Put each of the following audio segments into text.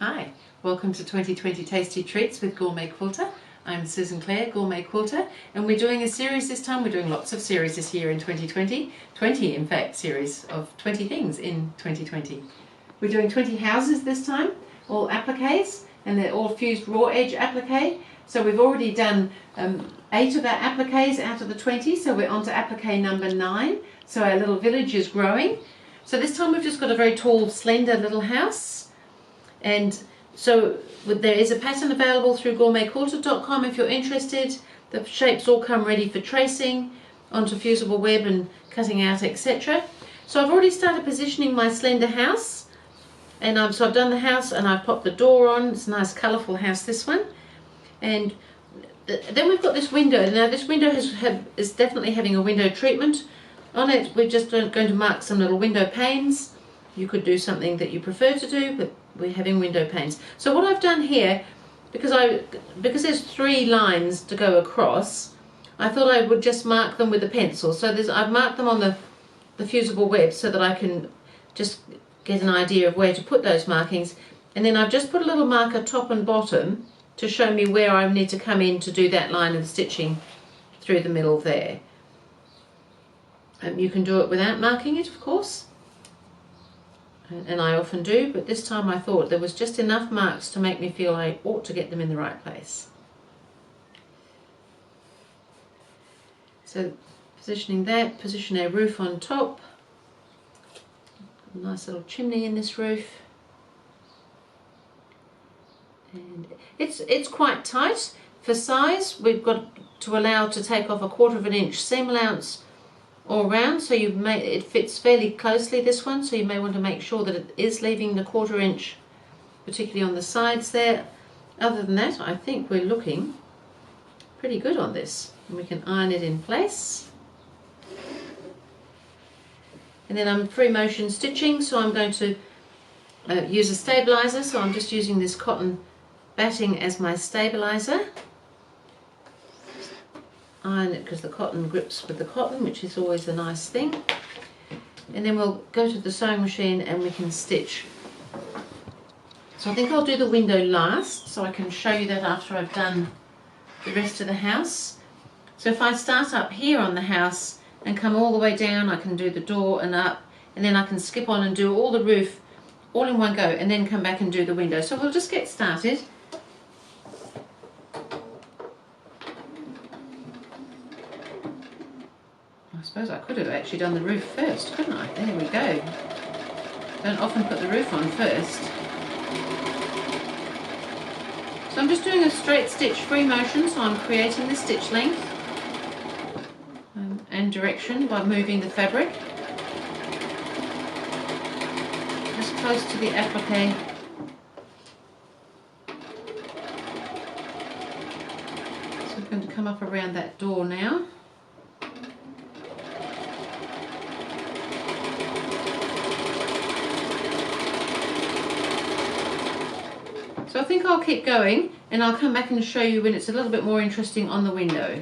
Hi, welcome to 2020 Tasty Treats with GourmetQuilter. I'm SusanClaire, GourmetQuilter, and we're doing a series this time. We're doing lots of series this year in 2020. 20 in fact, series of 20 things in 2020. We're doing 20 houses this time, all appliques, and they're all fused raw edge applique. So we've already done 8 of our appliques out of the 20, so we're on to applique number 9. So our little village is growing. So this time we've just got a very tall, slender little house. And so there is a pattern available through gourmetquilter.com if you're interested. The shapes all come ready for tracing onto fusible web and cutting out, etc. So I've already started positioning my slender house, and so I've done the house and I've popped the door on. It's a nice colourful house, this one. And then we've got this window. Now this window is definitely having a window treatment on it. We're just going to mark some little window panes. You could do something that you prefer to do, but we're having window panes. So what I've done here, because there's 3 lines to go across, I thought I would just mark them with a pencil. So I've marked them on the fusible web so that I can just get an idea of where to put those markings. And then I've just put a little marker top and bottom to show me where I need to come in to do that line of stitching through the middle there. You can do it without marking it, of course. And I often do, but this time I thought there was just enough marks to make me feel I ought to get them in the right place. So positioning that, position our roof on top. A nice little chimney in this roof. And it's quite tight for size. We've got to allow to take off 1/4 inch seam allowance all round, so it fits fairly closely, this one, so you may want to make sure that it is leaving the 1/4 inch, particularly on the sides there. Other than that, I think we're looking pretty good on this, and we can iron it in place. And then I'm free motion stitching, so I'm going to use a stabilizer, so I'm just using this cotton batting as my stabilizer. Iron it because the cotton grips with the cotton, which is always a nice thing. And then we'll go to the sewing machine and we can stitch. So I think I'll do the window last, so I can show you that after I've done the rest of the house. So if I start up here on the house and come all the way down, I can do the door and up, and then I can skip on and do all the roof all in one go, and then come back and do the window. So we'll just get started. I suppose I could have actually done the roof first, couldn't I? There we go. Don't often put the roof on first. So I'm just doing a straight stitch free motion, so I'm creating the stitch length and direction by moving the fabric just close to the applique. So we're going to come up around that door now. So I think I'll keep going, and I'll come back and show you when it's a little bit more interesting on the window.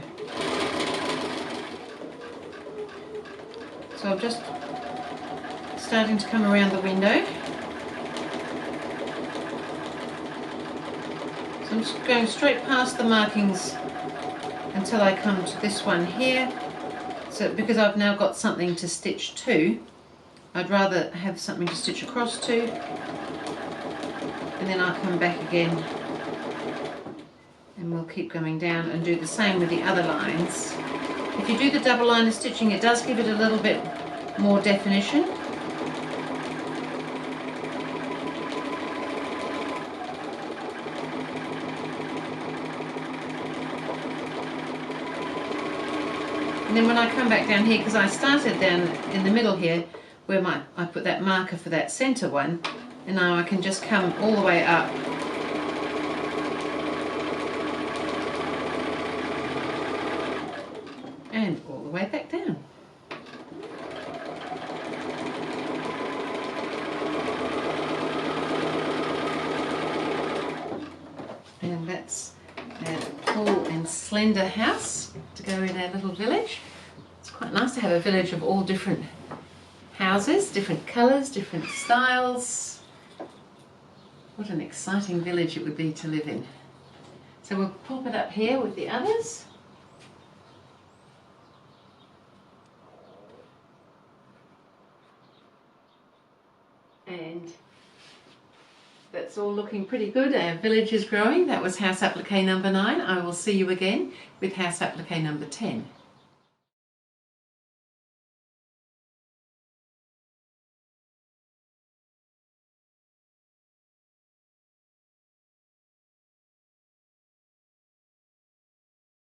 So I'm just starting to come around the window. So I'm just going straight past the markings until I come to this one here. So because I've now got something to stitch to, I'd rather have something to stitch across to. And then I'll come back again and we'll keep going down and do the same with the other lines. If you do the double line of stitching, it does give it a little bit more definition. And then when I come back down here, because I started down in the middle here where I put that marker for that centre one, and now I can just come all the way up and all the way back down. And that's our tall and slender house to go in our little village. It's quite nice to have a village of all different houses, different colours, different styles. What an exciting village it would be to live in. So we'll pop it up here with the others. And that's all looking pretty good. Our village is growing. That was house applique number 9. I will see you again with house applique number 10.